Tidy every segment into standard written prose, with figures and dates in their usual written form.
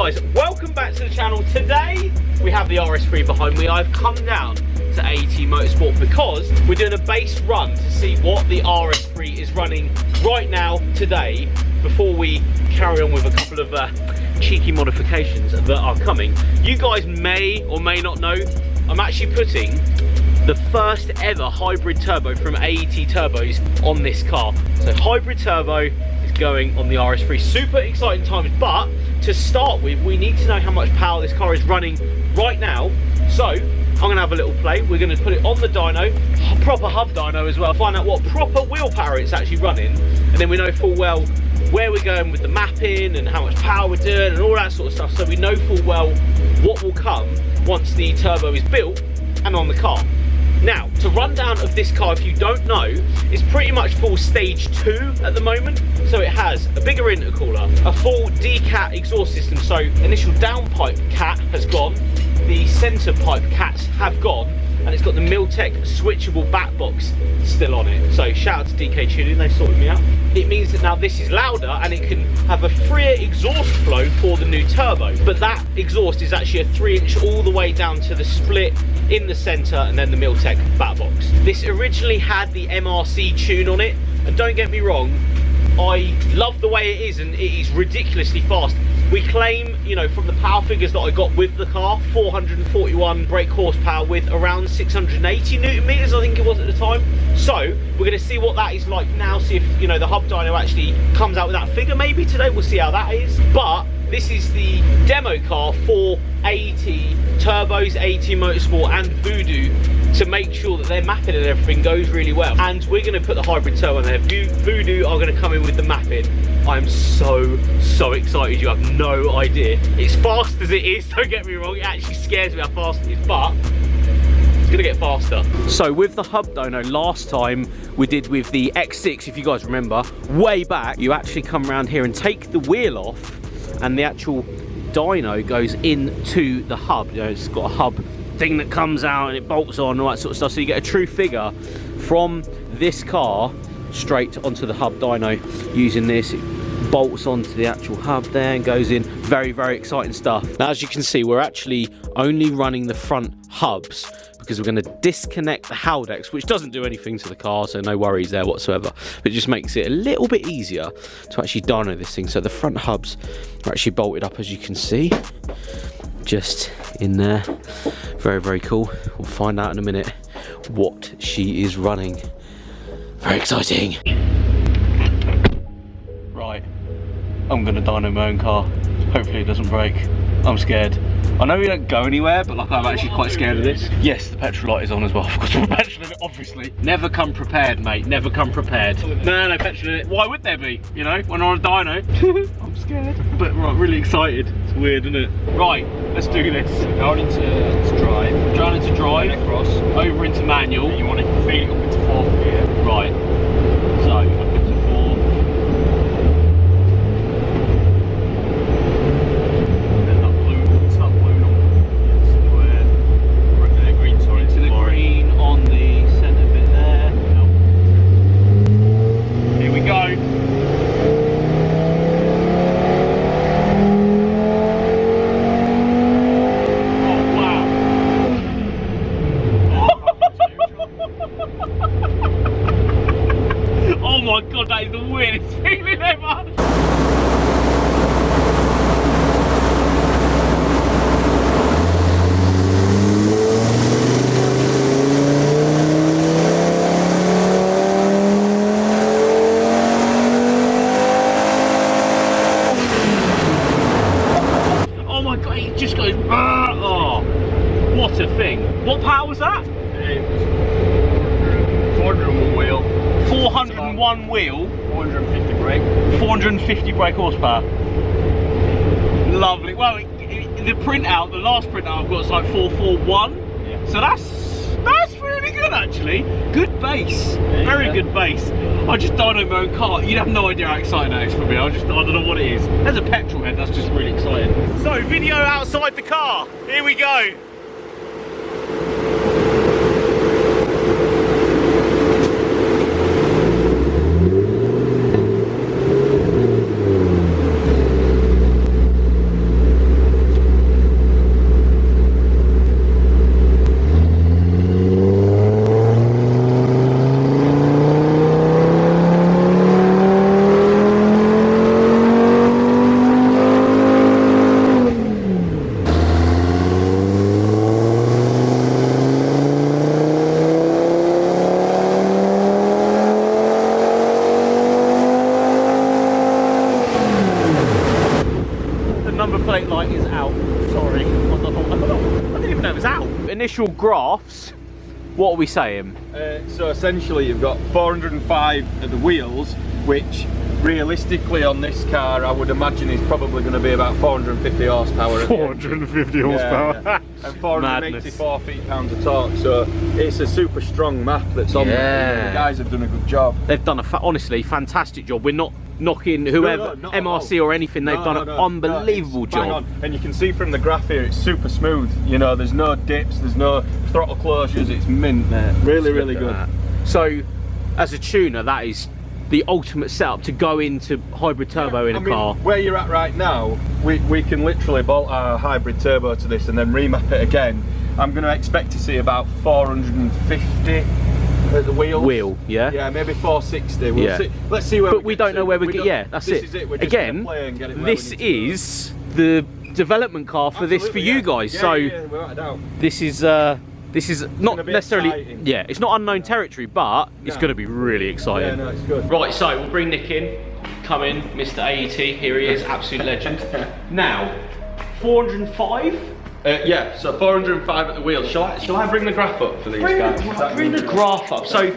guys, welcome back to the channel. Today we have the RS3 behind me. I've come down to AET Motorsport because we're doing a base run to see what the RS3 is running right now today before we carry on with a couple of cheeky modifications that are coming. You guys may or may not know, I'm actually putting the first ever hybrid turbo from AET Turbos on this car. So hybrid turbo is going on the RS3. Super exciting times, but to start with, we need to know how much power this car is running right now. So I'm gonna have a little play. We're gonna put it on the dyno, proper hub dyno as well, find out what proper wheel power it's actually running, and then we know full well where we're going with the mapping and how much power we're doing and all that sort of stuff, so we know full well what will come once the turbo is built and on the car. Now, to run down of this car, if you don't know, it's pretty much full stage 2 at the moment. So it has a bigger intercooler, a full D-cat exhaust system. So initial downpipe cat has gone, the centre pipe cats have gone, and it's got the Miltech switchable back box still on it. So shout out to DK Tuning, they sorted me out. It means that now this is louder and it can have a freer exhaust flow for the new turbo. But that exhaust is actually a 3-inch all the way down to the split in the centre and then the Miltech back box. This originally had the MRC tune on it, and don't get me wrong, I love the way it is and it is ridiculously fast. We claim, you know, from the power figures that I got with the car, 441 brake horsepower with around 680 Newton meters, I think it was at the time. So we're going to see what that is like now, see if, you know, the hub dyno actually comes out with that figure maybe today. We'll see how that is. But this is the demo car for AET Turbos, AET Motorsport and Voodoo to make sure that their mapping and everything goes really well. And we're going to put the hybrid turbo in there. Voodoo are going to come in with the mapping. I'm so excited, you have no idea. It's fast as it is, don't get me wrong, it actually scares me how fast it is, but it's gonna get faster. So with the hub dyno, last time we did with the X6, if you guys remember, way back, you actually come around here and take the wheel off and the actual dyno goes into the hub. You know, it's got a hub thing that comes out and it bolts on and all that sort of stuff, so you get a true figure from this car straight onto the hub dyno using this. It bolts onto the actual hub there and goes in. Very exciting stuff. Now, as you can see, we're actually only running the front hubs because we're going to disconnect the Haldex, which doesn't do anything to the car, so no worries there whatsoever, but it just makes it a little bit easier to actually dyno this thing. So the front hubs are actually bolted up, as you can see, just in there. Very cool. We'll find out in a minute what she is running. Very exciting. Right, I'm gonna dyno my own car. Hopefully it doesn't break. I'm scared. I know we don't go anywhere, but like, I'm actually quite scared of this. Yes, the petrol light is on as well. Of course, we're petrol in it, obviously. Never come prepared, mate. Never come prepared. No petrol in it. Why would there be? You know, when I'm on a dyno. I'm scared, but right, really excited. It's weird, isn't it? Right, let's do this. Going into drive. Going into drive. Across. Over into manual. You want to feel it up into fourth gear. Right. So up into fourth. Then that blue, start blowing on square. Green, sorry. To the green on the centre bit there. Here we go. Oh my god, that is the weirdest feeling ever! Oh my god, it just goes. Oh, what a thing! What power was that? 401 wheel. 401 wheel. 450 brake. 450 brake horsepower. Lovely. Well, the printout, the last printout I've got is like 441. Yeah. So that's really good actually. Good bass. Yeah, very good bass. I just dynoed my own car. You'd have no idea how exciting that is for me. I don't know what it is. As a petrol head, that's just really exciting. So, video outside the car. Here we go. initial graphs, what are we saying? So essentially you've got 405 at the wheels, which realistically on this car I would imagine is probably going to be about 450 horsepower. 450 horsepower. Yeah. And 484 feet-pounds of torque, so it's a super strong map that's on there. The guys have done a good job. They've done a honestly fantastic job. We're not knocking whoever, not MRC or anything, they've done an unbelievable job. And you can see from the graph here, it's super smooth. You know, there's no dips, there's no throttle closures, it's mint, mate. Really good. So, as a tuner, that is the ultimate setup to go into hybrid turbo in a car. Where you're at right now, we can literally bolt our hybrid turbo to this and then remap it again. I'm going to expect to see about 450 at the wheel. Yeah, maybe 460. We'll see. Let's see where. But we don't know where we get. Yeah, that's it. This is it. We're just again, play and get it this is the development car for this for you guys. So without a doubt. this is not necessarily exciting. Yeah, it's not unknown territory, but it's going to be really exciting. Yeah, no, it's good. Right, so we'll bring Nick in. Come in, Mr. AET. Here he is, absolute legend. Now, 405. Yeah, so 405 at the wheel. Shall I bring the graph up for these guys? Bring the graph up. So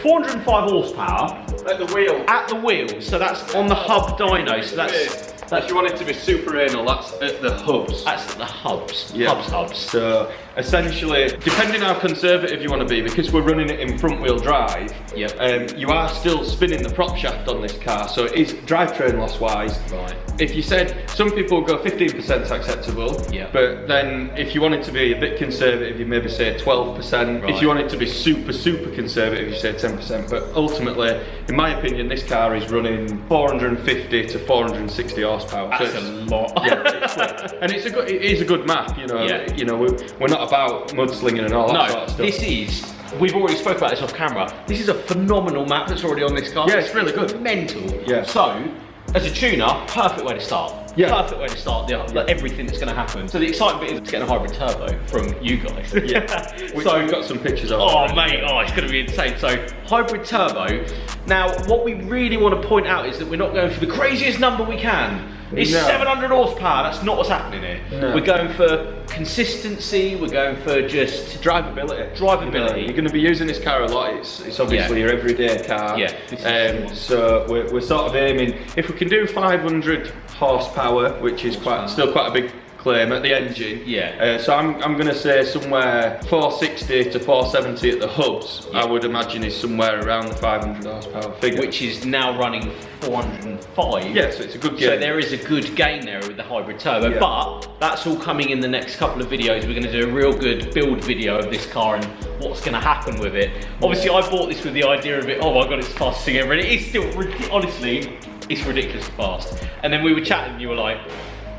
405 horsepower at the wheel. At the wheel. So that's on the hub dyno. So that's if you want it to be super anal, that's at the hubs. That's at the hubs. Yeah. Hubs. So essentially, depending how conservative you want to be, because we're running it in front wheel drive, you are still spinning the prop shaft on this car, so it is drivetrain loss wise. Right. If you said, some people go 15% acceptable, but then if you want it to be a bit conservative, you maybe say 12%. Right. If you want it to be super conservative, you say 10%. But ultimately, in my opinion, this car is running 450 to 460 horsepower. That's so a lot. Yeah, and it is a good map, you know. Yeah. You know, we're not about mudslinging and all that sort of stuff. This is, we've already spoke about this off camera, this is a phenomenal map that's already on this car. Yeah, it's really good. Mental. Yeah. So, as a tuner, perfect way to start. Yeah. Perfect way to start everything that's going to happen. So the exciting bit is getting a hybrid turbo from you guys. Yeah. So we've got some pictures of it. Oh mate, it's going to be insane. So hybrid turbo. Now what we really want to point out is that we're not going for the craziest number we can. It's 700 horsepower, that's not what's happening here. No. We're going for consistency, we're going for just drivability. You know, you're going to be using this car a lot, it's obviously your everyday car. Yeah. So we're sort of aiming, if we can do 500 horsepower, which is still quite a big claim at the engine. Yeah. So I'm going to say somewhere 460 to 470 at the hubs. I would imagine is somewhere around the 500 horsepower figure. Which is now running 405. Yeah, so it's a good gain. So there is a good gain there with the hybrid turbo, but that's all coming in the next couple of videos. We're going to do a real good build video of this car and what's going to happen with it. Obviously, I bought this with the idea of it, oh my god, it's fast thing ever. And it is still, honestly, it's ridiculously fast. And then we were chatting and you were like,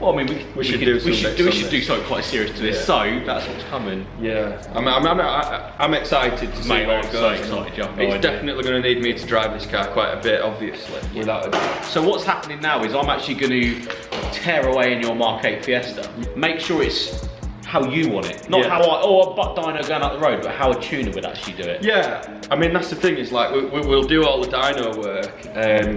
well, I mean, we should do something quite serious to this. So that's what's coming. Yeah, I'm excited to see where it goes. So excited, it's definitely going to need me to drive this car quite a bit, obviously, without a doubt. So what's happening now is I'm actually going to tear away in your Mark 8 Fiesta. Make sure it's how you want it, not how a butt dyno going up the road, but how a tuner would actually do it. Yeah, I mean that's the thing. Is like we'll do all the dyno work,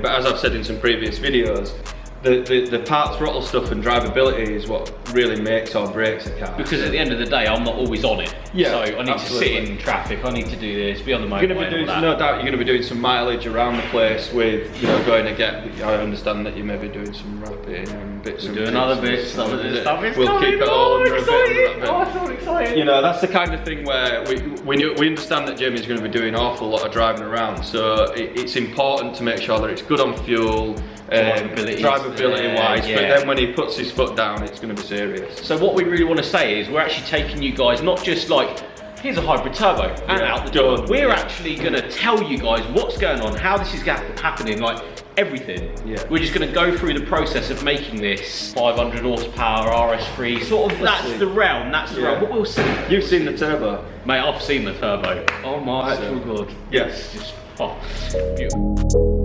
but as I've said in some previous videos, the part throttle stuff and drivability is what really makes or breaks a car. Because at the end of the day, I'm not always on it. Yeah, so I need to sit in traffic, I need to do this, be on the motorway. No doubt you're going to be doing some mileage around the place with, you know, going to get, I understand that you may be doing some wrapping and bits and doing other bits, some of this stuff is we'll keep it all under a bit. Oh, I'm so excited. You know, that's the kind of thing where we understand that Jamie's going to be doing an awful lot of driving around, so it's important to make sure that it's good on fuel, drivability wise, but then when he puts his foot down, it's going to be serious. So what we really want to say is we're actually taking you guys, not just like, here's a hybrid turbo and out the door. We're actually going to tell you guys what's going on, how this is happening, like everything. We're just going to go through the process of making this 500 horsepower RS3, sort of, that's the realm, What we'll see. You've seen the turbo? Mate, I've seen the turbo. Oh my actual god. Yes. Just, beautiful.